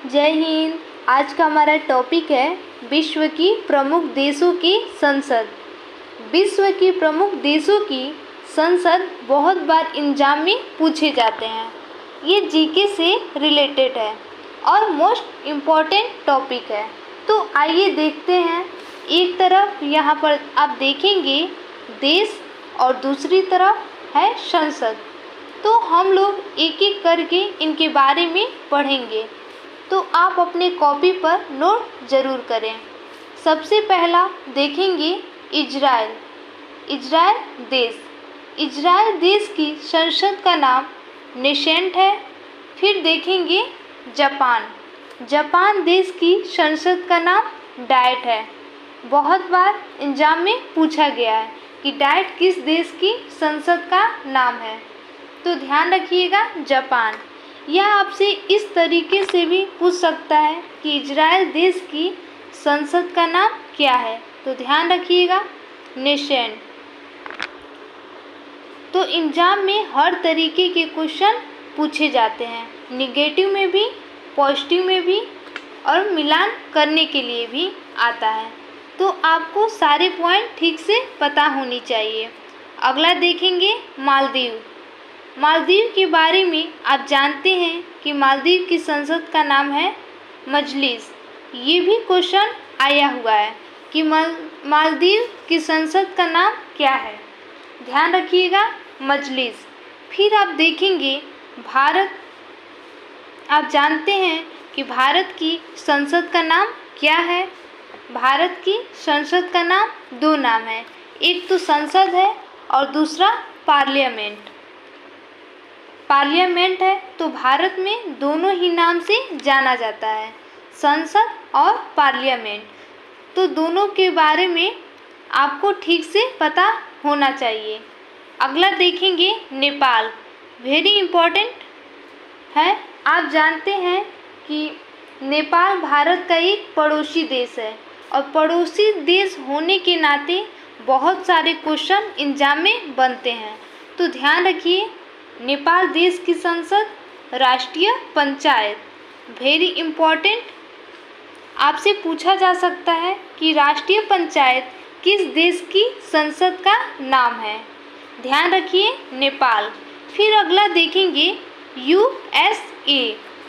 जय हिंद। आज का हमारा टॉपिक है विश्व की प्रमुख देशों की संसद। विश्व की प्रमुख देशों की संसद बहुत बार एग्जाम में पूछे जाते हैं। ये जीके से रिलेटेड है और मोस्ट इम्पॉर्टेंट टॉपिक है। तो आइए देखते हैं। एक तरफ यहाँ पर आप देखेंगे देश और दूसरी तरफ है संसद। तो हम लोग एक एक करके इनके बारे में पढ़ेंगे, तो आप अपने कॉपी पर नोट ज़रूर करें। सबसे पहला देखेंगे इजराइल। इजराइल देश की संसद का नाम नेसेंट है। फिर देखेंगे जापान देश की संसद का नाम डाइट है। बहुत बार एग्जाम में पूछा गया है कि डाइट किस देश की संसद का नाम है, तो ध्यान रखिएगा जापान। यह आपसे इस तरीके से भी पूछ सकता है कि इजराइल देश की संसद का नाम क्या है, तो ध्यान रखिएगा नेसेंट। तो एग्जाम में हर तरीके के क्वेश्चन पूछे जाते हैं, निगेटिव में भी, पॉजिटिव में भी और मिलान करने के लिए भी आता है। तो आपको सारे पॉइंट ठीक से पता होनी चाहिए। अगला देखेंगे मालदीव के बारे में आप जानते हैं कि मालदीव की संसद का नाम है मजलिस। ये भी क्वेश्चन आया हुआ है कि मालदीव की संसद का नाम क्या है, ध्यान रखिएगा मजलिस। फिर आप देखेंगे भारत। आप जानते हैं कि भारत की संसद का नाम क्या है। भारत की संसद का नाम दो नाम है, एक तो संसद है और दूसरा पार्लियामेंट है। तो भारत में दोनों ही नाम से जाना जाता है, संसद और पार्लियामेंट। तो दोनों के बारे में आपको ठीक से पता होना चाहिए। अगला देखेंगे नेपाल। वेरी इम्पोर्टेंट है। आप जानते हैं कि नेपाल भारत का एक पड़ोसी देश है और पड़ोसी देश होने के नाते बहुत सारे क्वेश्चन एग्जाम में बनते हैं। तो ध्यान रखिए नेपाल देश की संसद राष्ट्रीय पंचायत। वेरी इम्पोर्टेंट, आपसे पूछा जा सकता है कि राष्ट्रीय पंचायत किस देश की संसद का नाम है, ध्यान रखिए नेपाल। फिर अगला देखेंगे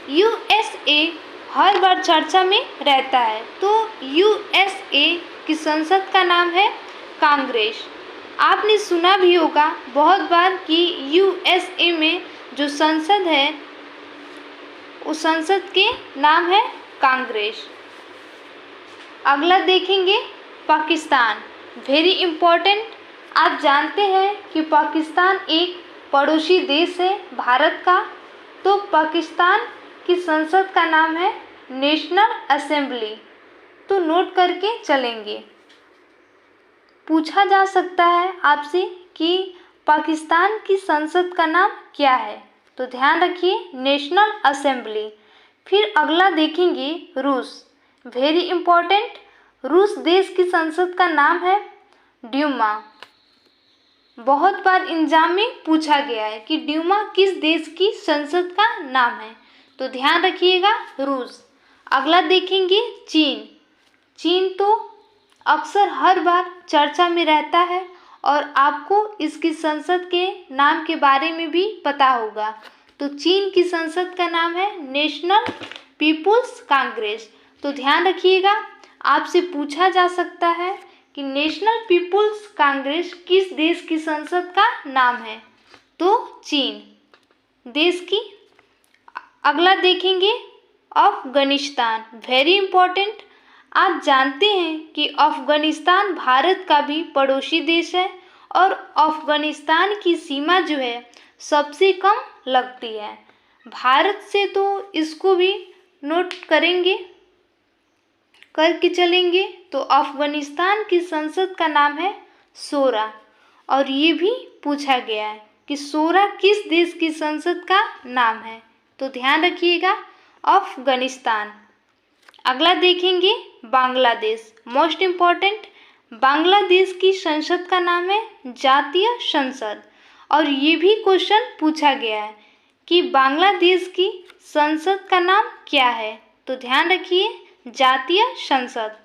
यूएसए हर बार चर्चा में रहता है। तो यूएसए की संसद का नाम है कांग्रेस। आपने सुना भी होगा बहुत बार कि यूएसए में जो संसद है उस संसद के नाम है कांग्रेस। अगला देखेंगे पाकिस्तान। वेरी इम्पोर्टेंट, आप जानते हैं कि पाकिस्तान एक पड़ोसी देश है भारत का। तो पाकिस्तान की संसद का नाम है नेशनल असेंबली। तो नोट करके चलेंगे। पूछा जा सकता है आपसे कि पाकिस्तान की संसद का नाम क्या है, तो ध्यान रखिए नेशनल असेंबली। फिर अगला देखेंगे रूस। वेरी इम्पोर्टेंट, रूस देश की संसद का नाम है ड्यूमा। बहुत बार एग्जाम में पूछा गया है कि ड्यूमा किस देश की संसद का नाम है, तो ध्यान रखिएगा रूस। अगला देखेंगे चीन तो अक्सर हर बार चर्चा में रहता है और आपको इसकी संसद के नाम के बारे में भी पता होगा। तो चीन की संसद का नाम है नेशनल पीपुल्स कांग्रेस। तो ध्यान रखिएगा, आपसे पूछा जा सकता है कि नेशनल पीपुल्स कांग्रेस किस देश की संसद का नाम है, तो चीन देश की। अगला देखेंगे अफगानिस्तान। वेरी इम्पोर्टेंट, आप जानते हैं कि अफगानिस्तान भारत का भी पड़ोसी देश है और अफगानिस्तान की सीमा जो है सबसे कम लगती है भारत से। तो इसको भी नोट करके चलेंगे। तो अफगानिस्तान की संसद का नाम है शोरा। और ये भी पूछा गया है कि शोरा किस देश की संसद का नाम है, तो ध्यान रखिएगा अफगानिस्तान। अगला देखेंगे बांग्लादेश। मोस्ट इम्पॉर्टेंट, बांग्लादेश की संसद का नाम है जातीय संसद। और ये भी क्वेश्चन पूछा गया है कि बांग्लादेश की संसद का नाम क्या है, तो ध्यान रखिए जातीय संसद।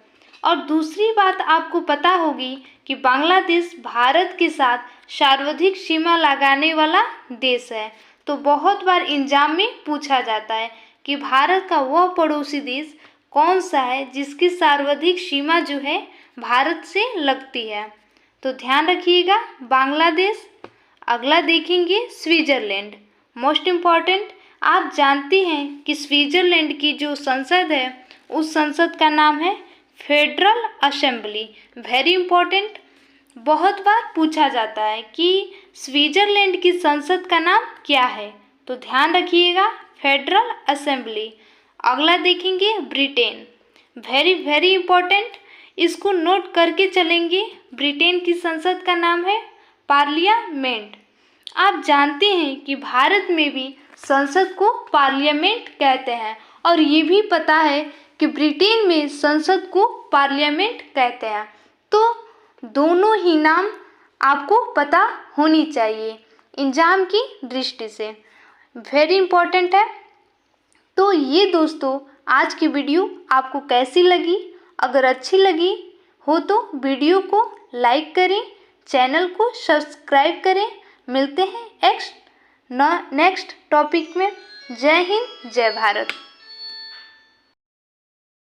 और दूसरी बात आपको पता होगी कि बांग्लादेश भारत के साथ सर्वाधिक सीमा लगाने वाला देश है। तो बहुत बार एग्जाम में पूछा जाता है कि भारत का वह पड़ोसी देश कौन सा है जिसकी सर्वाधिक सीमा जो है भारत से लगती है। तो ध्यान रखिएगा बांग्लादेश। अगला देखेंगे स्विट्जरलैंड। मोस्ट इम्पॉर्टेंट, आप जानते हैं कि स्विट्जरलैंड की जो संसद है उस संसद का नाम है फेडरल असेंबली। वेरी इंपॉर्टेंट, बहुत बार पूछा जाता है कि स्विट्जरलैंड की संसद का नाम क्या है। तो ध्यान रखिएगा फेडरल असेंबली। अगला देखेंगे ब्रिटेन। वेरी वेरी इंपॉर्टेंट, इसको नोट करके चलेंगे। ब्रिटेन की संसद का नाम है पार्लियामेंट। आप जानते हैं कि भारत में भी संसद को पार्लियामेंट कहते हैं और ये भी पता है कि ब्रिटेन में संसद को पार्लियामेंट कहते हैं। तो दोनों ही नाम आपको पता होनी चाहिए एग्जाम की दृष्टि से, वेरी इंपॉर्टेंट है। तो ये दोस्तों आज की वीडियो आपको कैसी लगी? अगर अच्छी लगी हो तो वीडियो को लाइक करें, चैनल को सब्सक्राइब करें। मिलते हैं नेक्स्ट टॉपिक में। जय हिंद, जय भारत।